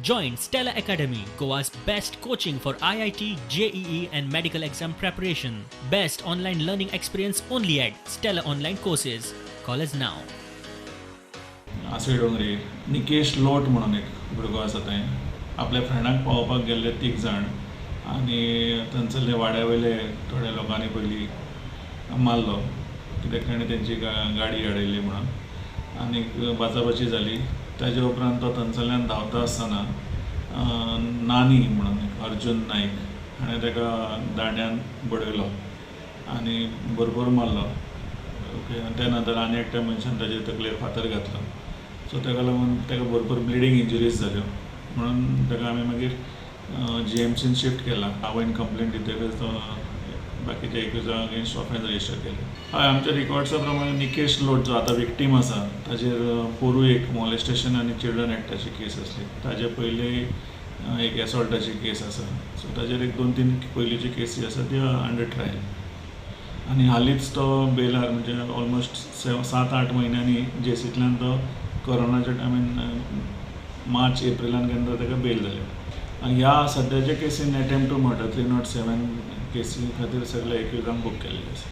Join Stella Academy, Goa's best coaching for IIT, JEE, and medical exam preparation. Best online learning experience only at Stella Online Courses. Call us now. आसळे डोंगरी निकेश लोट म्हणून एक भुरगो आसा थंय आपल्या फ्रेंडाक पावोवपाक गेल्ले 3 जाण आनी थंयसरले वाड्या वयले थोड्या लोकांनी पयलीं मारलो कित्याक ताणें तेंची गाडी आडयली म्हणून आनी बाचाबाची जाली. ताजे उपरांत तो थंयसरल्यान धांवता आसतना नानी म्हणून अर्जुन नाईक हाणें ताका दांड्यान बडयलो आनी भरपूर मारलो. ओके त्या नंतर आनी एकट्या मनशान ताजे तकलेर फातर घातलो. सो ताका लागून ताका भरपूर ब्लिडींग इंजरीज जाल्यो म्हणून ताका आमी मागीर GMCन शिफ्ट केला. हांवें कंप्लेंट दितकच तो बाकीच्या एक्युजां अगेन्स्ट ऑफेन्स रजिस्टर केले. हय आमच्या रिकॉर्ड्सा प्रमाणे निकेश लोट जो आतां विक्टीम आसा ताजेर पोरूं एक मॉलेस्टेशन आनी चिल्ड्रन एक्टाची केस आसली. ताजे पयलीं एक एसॉल्टाची केस आसा. सो ताजेर एक 2-3 पयलींची केसी आसा त्यो अंडर ट्रायल आनी हालींच तो बेलार म्हणजे ऑलमोस्ट 7-8 म्हयन्यांनी जेसींतल्यान तो कोरोनाच्या टायमीन मार्च एप्रिलान केन्ना ताका बेल जाल्यो. ह्या सद्याच्या केसीन अटेम्प्ट टू मर्डर 307 केसी खातीर सगळे एक्युजांक बूक केल्ले आसा.